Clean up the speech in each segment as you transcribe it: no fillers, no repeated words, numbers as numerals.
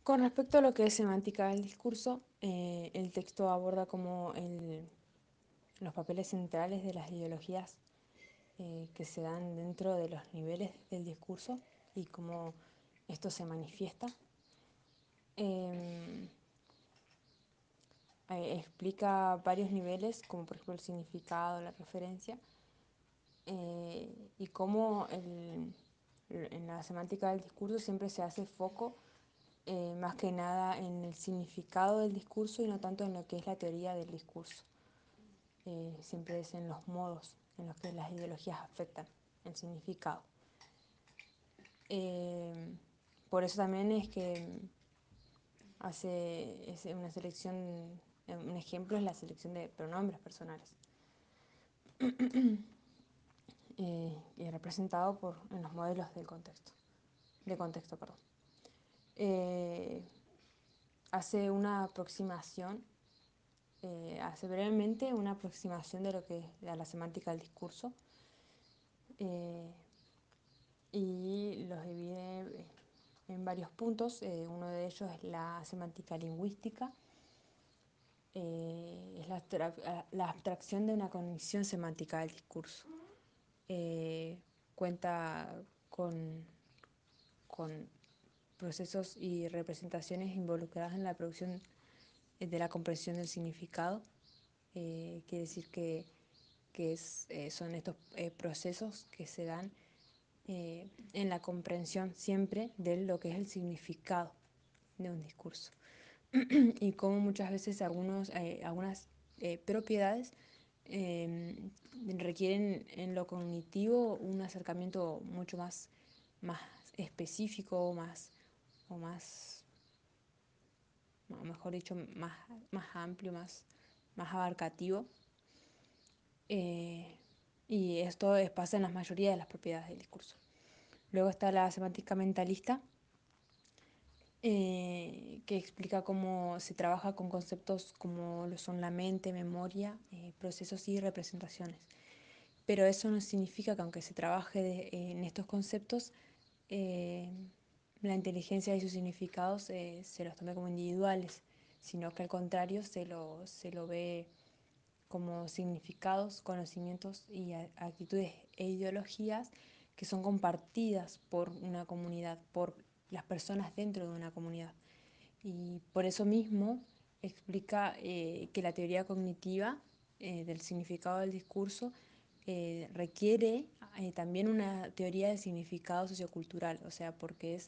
Con respecto a lo que es semántica del discurso, el texto aborda como los papeles centrales de las ideologías que se dan dentro de los niveles del discurso y cómo esto se manifiesta. Em, Explica varios niveles, como por ejemplo el significado, la referencia, y cómo en la semántica del discurso siempre se hace foco más que nada en el significado del discurso y no tanto en lo que es la teoría del discurso. Siempre es en los modos en los que las ideologías afectan el significado. Por eso también es que hace una selección, un ejemplo es la selección de pronombres personales, y representado en los modelos de contexto. Hace una aproximación, hace brevemente una aproximación de lo que es la semántica del discurso, y los divide en varios puntos. Uno de ellos es la semántica lingüística, es la abstracción de una cognición semántica del discurso. Cuenta con procesos y representaciones involucradas en la producción de la comprensión del significado. Quiere decir que son estos procesos que se dan en la comprensión siempre de lo que es el significado de un discurso y cómo muchas veces algunas propiedades requieren en lo cognitivo un acercamiento mucho más específico, o mejor dicho, más amplio, más abarcativo. Y esto pasa en la mayoría de las propiedades del discurso. Luego está la semántica mentalista, que explica cómo se trabaja con conceptos como lo son la mente, memoria, procesos y representaciones. Pero eso no significa que aunque se trabaje en estos conceptos, la inteligencia y sus significados se los tome como individuales, sino que al contrario se lo ve como significados, conocimientos y actitudes e ideologías que son compartidas por una comunidad, por las personas dentro de una comunidad. Y por eso mismo explica que la teoría cognitiva del significado del discurso requiere también una teoría de significado sociocultural, o sea, porque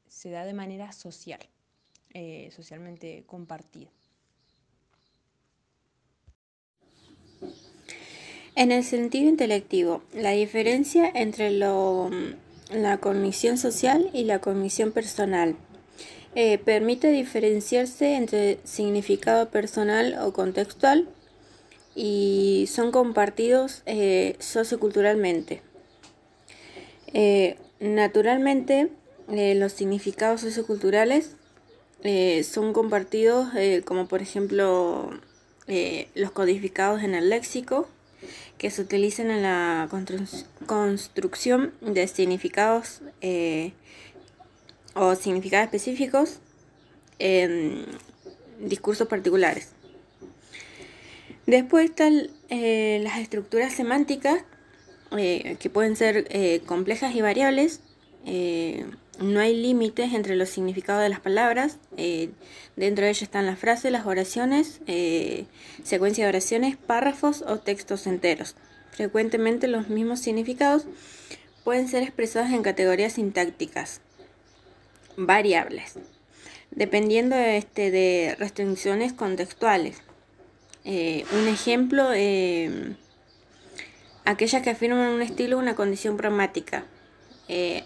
se da de manera social, socialmente compartida. En el sentido intelectivo, la diferencia entre la cognición social y la cognición personal permite diferenciarse entre significado personal o contextual y son compartidos socioculturalmente. Naturalmente, los significados socioculturales son compartidos como por ejemplo los codificados en el léxico, que se utilizan en la construcción de significados o significados específicos en discursos particulares. Después están las estructuras semánticas, que pueden ser complejas y variables. No hay límites entre los significados de las palabras. Dentro de ellas están las frases, las oraciones, secuencia de oraciones, párrafos o textos enteros. Frecuentemente los mismos significados pueden ser expresados en categorías sintácticas variables, dependiendo de restricciones contextuales. Un ejemplo, aquellas que afirman un estilo o una condición pragmática.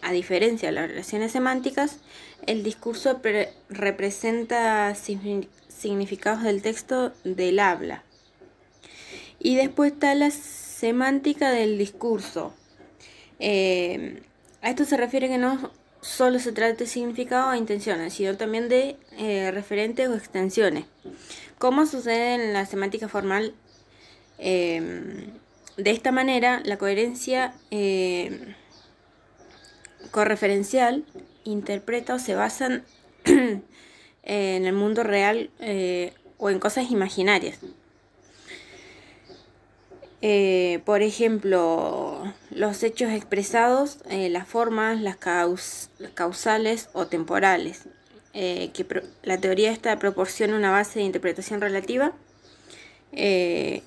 A diferencia de las relaciones semánticas, el discurso representa significados del texto del habla. Y después está la semántica del discurso. A esto se refiere que no solo se trata de significado o intenciones, sino también de referentes o extensiones. Como sucede en la semántica formal, de esta manera la coherencia correferencial interpreta o se basan en el mundo real o en cosas imaginarias. Por ejemplo, los hechos expresados, las formas, las causales o temporales. La teoría esta proporciona una base de interpretación relativa en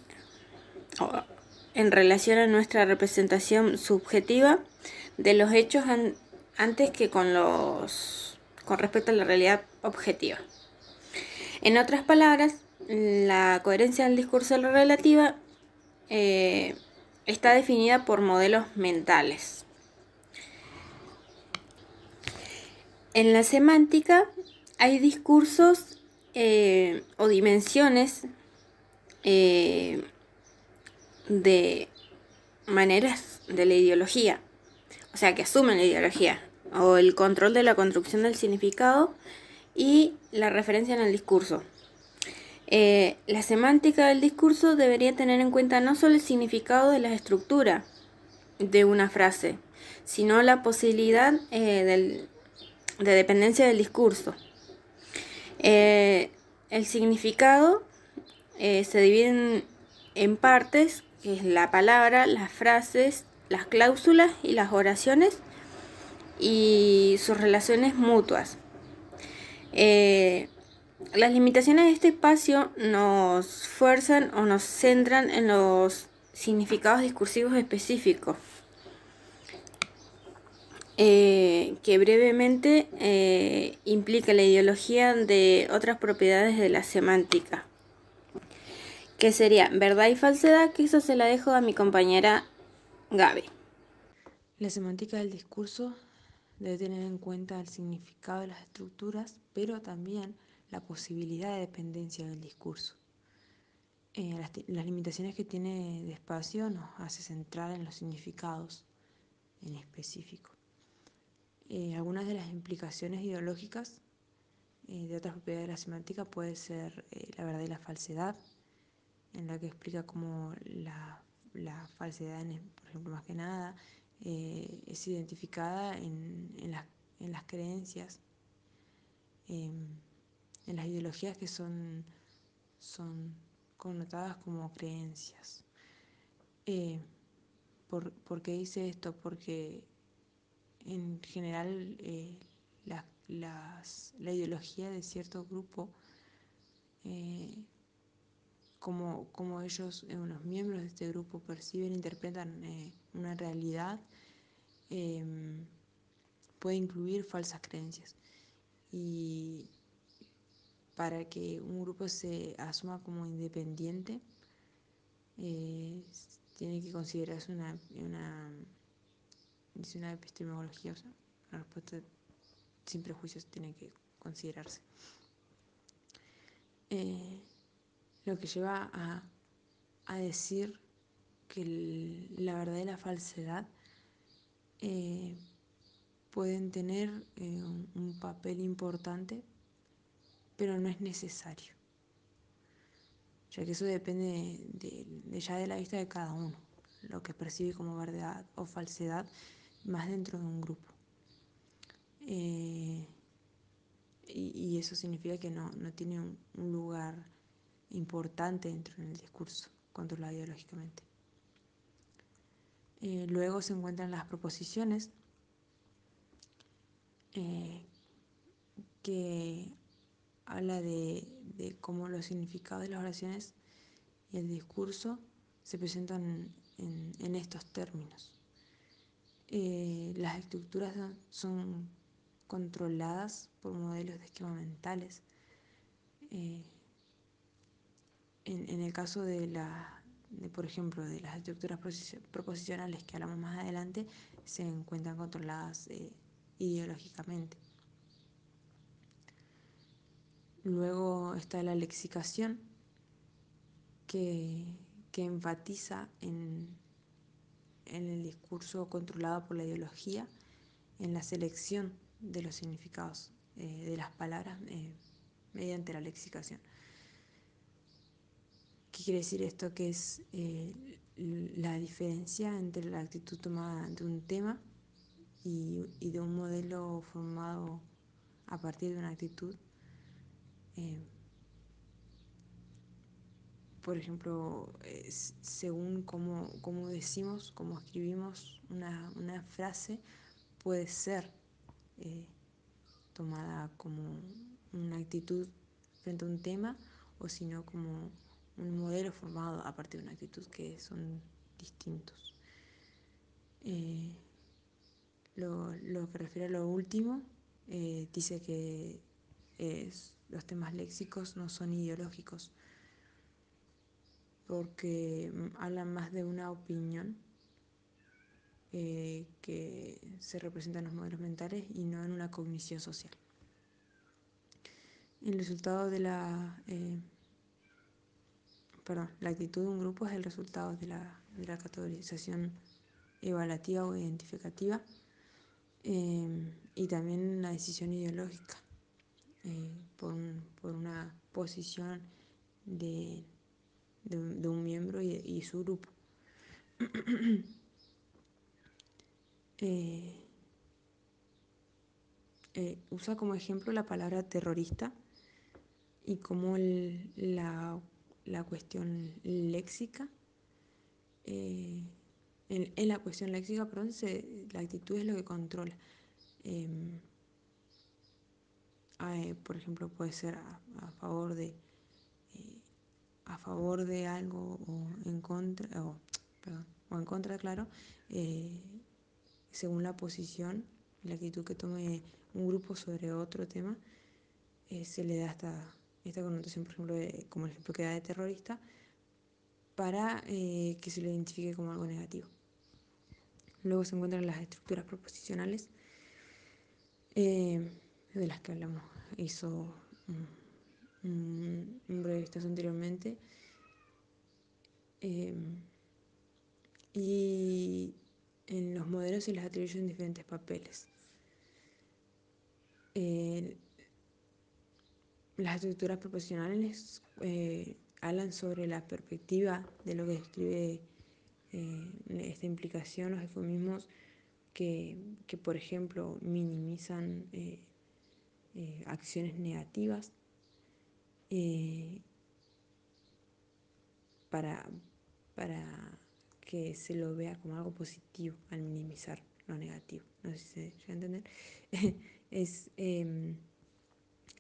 relación a nuestra representación subjetiva de los hechos antes que con respecto a la realidad objetiva. En otras palabras, la coherencia del discurso relativa está definida por modelos mentales. En la semántica hay discursos o dimensiones de maneras de la ideología, o sea, que asumen la ideología, o el control de la construcción del significado y la referencia en el discurso. La semántica del discurso debería tener en cuenta no solo el significado de la estructura de una frase, sino la posibilidad de dependencia del discurso. El significado se divide en partes, que es la palabra, las frases, las cláusulas y las oraciones y sus relaciones mutuas. Las limitaciones de este espacio nos fuerzan o nos centran en los significados discursivos específicos, que brevemente implica la ideología de otras propiedades de la semántica, que sería verdad y falsedad, que eso se la dejo a mi compañera Gaby. La semántica del discurso debe tener en cuenta el significado de las estructuras, pero también la posibilidad de dependencia del discurso. Las limitaciones que tiene de espacio nos hace centrar en los significados en específico. Algunas de las implicaciones ideológicas de otras propiedades de la semántica puede ser la verdad y la falsedad, en la que explica cómo la falsedad, por ejemplo, más que nada, es identificada en las creencias, en las ideologías que son connotadas como creencias. ¿Por qué dice esto? Porque en general la ideología de cierto grupo, como ellos, los miembros de este grupo perciben e interpretan una realidad, puede incluir falsas creencias. Y para que un grupo se asuma como independiente, tiene que considerarse una epistemología, o sea, una respuesta sin prejuicios tiene que considerarse. Lo que lleva a decir que la verdad y la falsedad pueden tener un papel importante, pero no es necesario, ya que eso depende ya de la vista de cada uno, lo que percibe como verdad o falsedad más dentro de un grupo. Y eso significa que no tiene un lugar importante dentro del discurso controlado ideológicamente. Luego se encuentran las proposiciones, que habla de cómo los significados de las oraciones y el discurso se presentan en estos términos. Las estructuras son controladas por modelos de esquema mentales. En el caso por ejemplo, de las estructuras proposicionales que hablamos más adelante, se encuentran controladas ideológicamente. Luego está la lexicación, que enfatiza en el discurso controlado por la ideología, en la selección de los significados de las palabras mediante la lexicación. ¿Qué quiere decir esto? Que es la diferencia entre la actitud tomada ante un tema y de un modelo formado a partir de una actitud. eh, por ejemplo, según cómo decimos, cómo escribimos una frase, puede ser eh, tomada como una actitud frente a un tema, o sino como un modelo formado a partir de una actitud, que son distintos. Eh, lo que refiere a lo último, dice que los temas léxicos no son ideológicos, porque hablan más de una opinión que se representa en los modelos mentales y no en una cognición social. El resultado de la actitud de un grupo es el resultado de la categorización evaluativa o identificativa, y también la decisión ideológica, por una posición de, de un miembro y su grupo. Eh, Usa como ejemplo la palabra terrorista y cómo la cuestión léxica, eh, en la cuestión léxica, perdón, la actitud es lo que controla. Eh, por ejemplo, puede ser a favor eh, a favor de algo o en contra, perdón, o en contra, claro, eh, según la posición, la actitud que tome un grupo sobre otro tema, se le da esta connotación, por ejemplo, como el ejemplo que da de terrorista, para que se lo identifique como algo negativo. Luego se encuentran las estructuras proposicionales, de las que hablamos, hizo un breve vistazo anteriormente, eh, y en los modelos se les atribuyen diferentes papeles. Eh, las estructuras proposicionales hablan sobre la perspectiva de lo que describe esta implicación, los eufemismos por ejemplo, minimizan acciones negativas, eh, para, para que se lo vea como algo positivo al minimizar lo negativo. No sé si se llega a entender. Es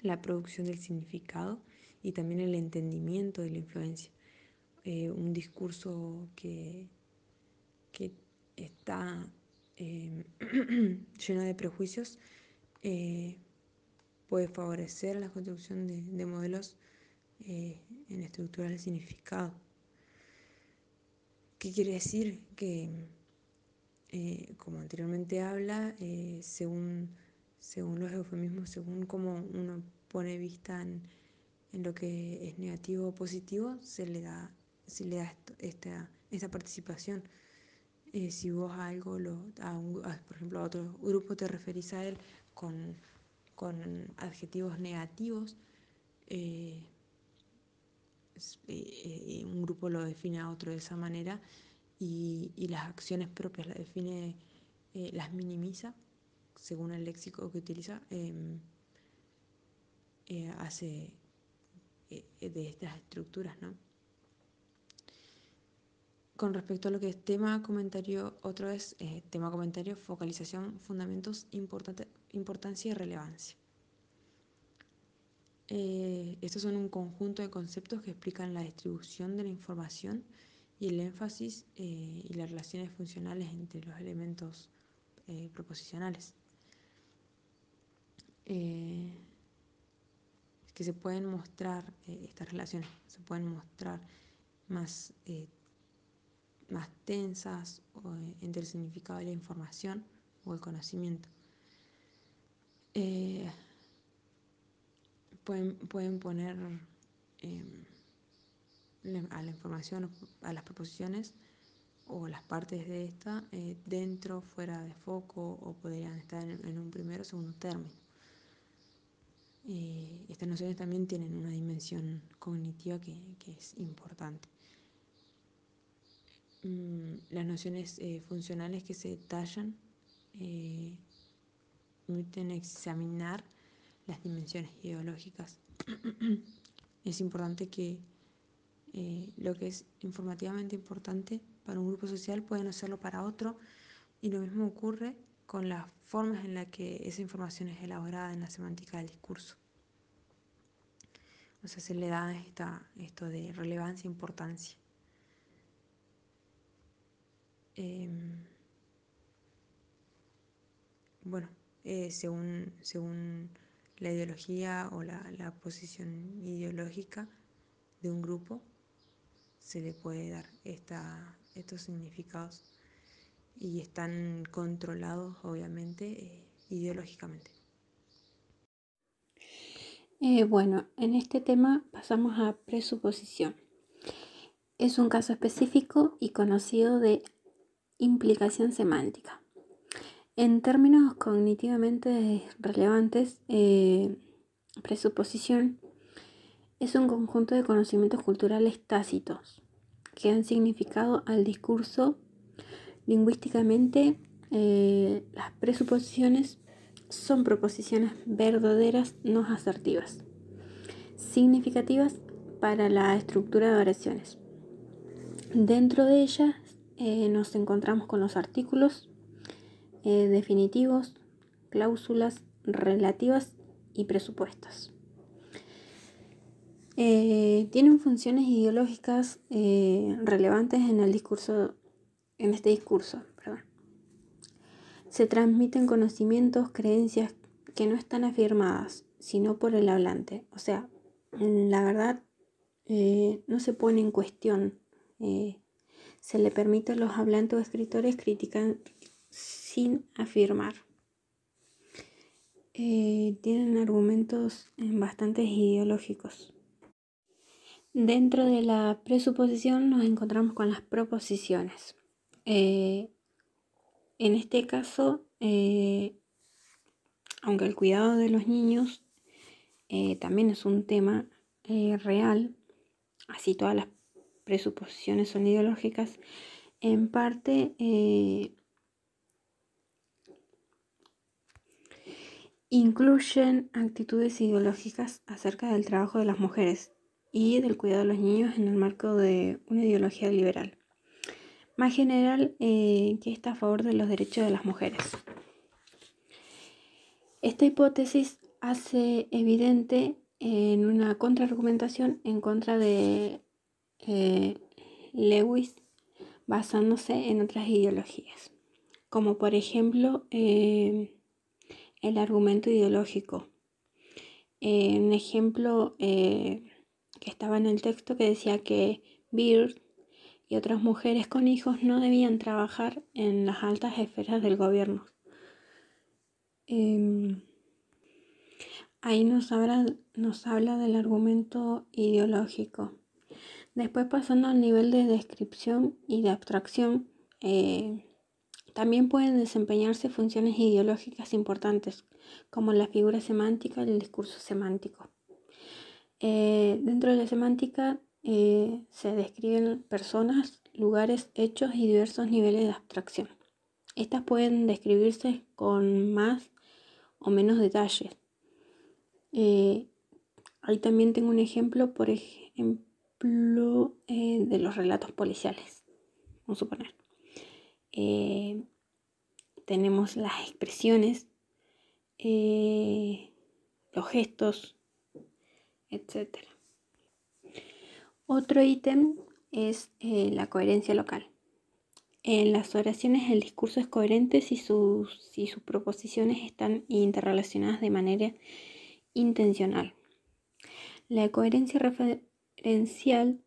la producción del significado y también el entendimiento de la influencia. Un discurso que está lleno de prejuicios, eh, puede favorecer la construcción de modelos en estructuras del significado. ¿Qué quiere decir? Que, como anteriormente habla, según los eufemismos, según cómo uno pone vista en lo que es negativo o positivo, se le da esta participación. Si vos a algo, por ejemplo, a otro grupo te referís a él con, con adjetivos negativos, eh, un grupo lo define a otro de esa manera, y las acciones propias las define, las minimiza según el léxico que utiliza, hace de estas estructuras, ¿no? Con respecto a lo que es tema comentario, otra vez, tema comentario, focalización, fundamentos, importancia y relevancia. Estos son un conjunto de conceptos que explican la distribución de la información y el énfasis, y las relaciones funcionales entre los elementos proposicionales. Eh, que se pueden mostrar, estas relaciones se pueden mostrar más, más tensas, entre el significado de la información o el conocimiento. Eh, pueden poner eh, a la información, a las proposiciones o las partes de esta, dentro, fuera de foco, o podrían estar en un primero o segundo término. Estas nociones también tienen una dimensión cognitiva que es importante. Las nociones funcionales que se detallan permiten examinar las dimensiones ideológicas. Es importante que lo que es informativamente importante para un grupo social puede no serlo para otro, y lo mismo ocurre con las formas en las que esa información es elaborada en la semántica del discurso. O sea, se le da esto de relevancia e importancia. Bueno, según la ideología o la posición ideológica de un grupo, se le puede dar estos significados, y están controlados, obviamente, ideológicamente. Bueno, en este tema pasamos a presuposición. Es un caso específico y conocido de implicación semántica. En términos cognitivamente relevantes, presuposición es un conjunto de conocimientos culturales tácitos que dan significado al discurso. Lingüísticamente, las presuposiciones son proposiciones verdaderas no asertivas, significativas para la estructura de oraciones. Dentro de ellas nos encontramos con los artículos definitivos, cláusulas relativas y presupuestos. Tienen funciones ideológicas relevantes en el discurso, en este discurso. Se transmiten conocimientos, creencias que no están afirmadas, sino por el hablante. O sea, la verdad no se pone en cuestión. Se le permite a los hablantes o escritores criticar sin afirmar. Tienen argumentos bastante ideológicos. Dentro de la presuposición nos encontramos con las proposiciones. En este caso, aunque el cuidado de los niños también es un tema real, así todas las presuposiciones son ideológicas, en parte incluyen actitudes ideológicas acerca del trabajo de las mujeres y del cuidado de los niños en el marco de una ideología liberal, más general que está a favor de los derechos de las mujeres. Esta hipótesis hace evidente en una contraargumentación en contra de Lewis, basándose en otras ideologías, como por ejemplo el argumento ideológico. Un ejemplo que estaba en el texto que decía que Beard y otras mujeres con hijos no debían trabajar en las altas esferas del gobierno. Ahí nos habla del argumento ideológico. Después, pasando al nivel de descripción y de abstracción, también pueden desempeñarse funciones ideológicas importantes, como la figura semántica y el discurso semántico. Dentro de la semántica se describen personas, lugares, hechos y diversos niveles de abstracción. Estas pueden describirse con más o menos detalles. Ahí también tengo un ejemplo, por ejemplo, de los relatos policiales. Vamos a suponer. Tenemos las expresiones, los gestos, etc. Otro ítem es la coherencia local. En las oraciones el discurso es coherente si sus proposiciones están interrelacionadas de manera intencional. La coherencia referencial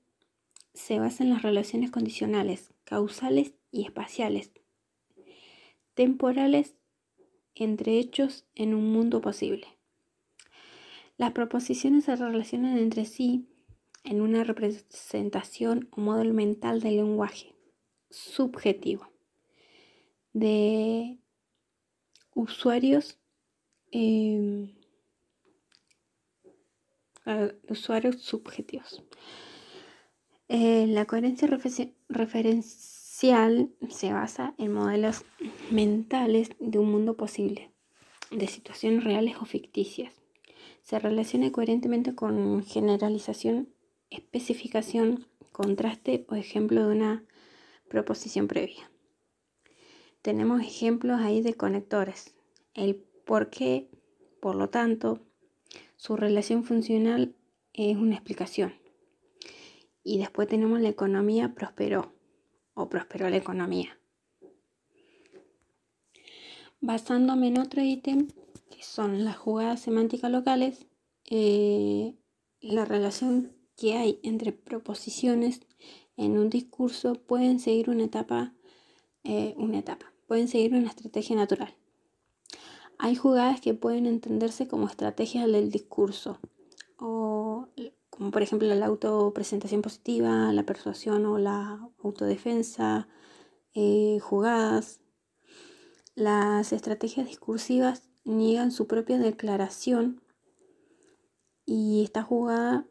se basa en las relaciones condicionales, causales y espaciales, temporales entre hechos en un mundo posible. Las proposiciones se relacionan entre sí en una representación o modelo mental del lenguaje subjetivo de usuarios subjetivos. La coherencia referencial social se basa en modelos mentales de un mundo posible, de situaciones reales o ficticias. Se relaciona coherentemente con generalización, especificación, contraste o ejemplo de una proposición previa. Tenemos ejemplos ahí de conectores. El por qué, por lo tanto, su relación funcional es una explicación. Y después tenemos la economía prosperó o prosperó la economía. Basándome en otro ítem, que son las jugadas semánticas locales, la relación que hay entre proposiciones en un discurso pueden seguir pueden seguir una estrategia natural. Hay jugadas que pueden entenderse como estrategias del discurso, o como por ejemplo la autopresentación positiva, la persuasión o la autodefensa, jugadas. Las estrategias discursivas niegan su propia declaración y esta jugada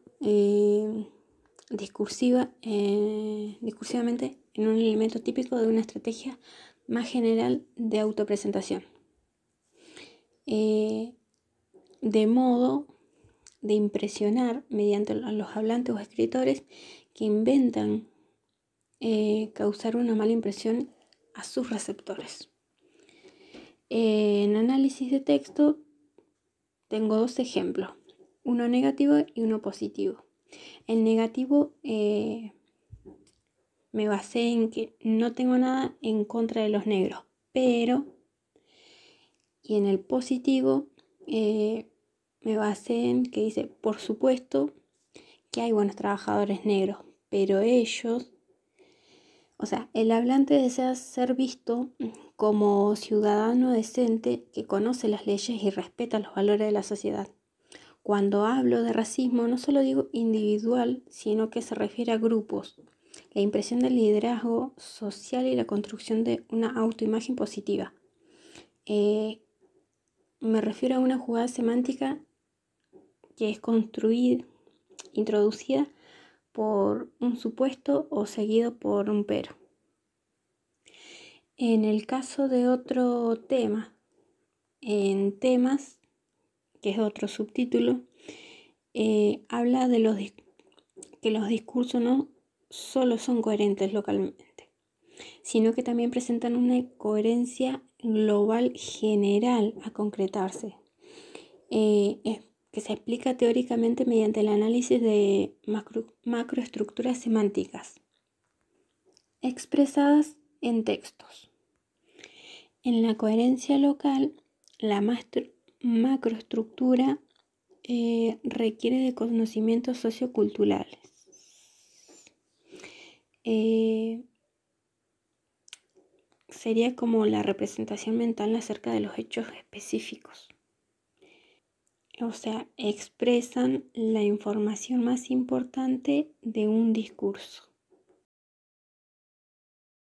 discursivamente en un elemento típico de una estrategia más general de autopresentación. De modo de impresionar mediante los hablantes o escritores que inventan causar una mala impresión a sus receptores. En análisis de texto tengo dos ejemplos, uno negativo y uno positivo. El negativo me basé en que no tengo nada en contra de los negros, pero, y en el positivo me basé en que dice, por supuesto que hay buenos trabajadores negros, pero ellos, o sea, el hablante desea ser visto como ciudadano decente que conoce las leyes y respeta los valores de la sociedad. Cuando hablo de racismo no solo digo individual, sino que se refiere a grupos, la impresión del liderazgo social y la construcción de una autoimagen positiva. Me refiero a una jugada semántica que es introducida por un supuesto o seguido por un pero. En el caso de otro tema, en temas, que es otro subtítulo, habla de que los discursos no solo son coherentes localmente, sino que también presentan una coherencia global general a concretarse, que se explica teóricamente mediante el análisis de macroestructuras semánticas expresadas en textos. En la coherencia local, la macroestructura requiere de conocimientos socioculturales. Sería como la representación mental acerca de los hechos específicos. O sea, expresan la información más importante de un discurso.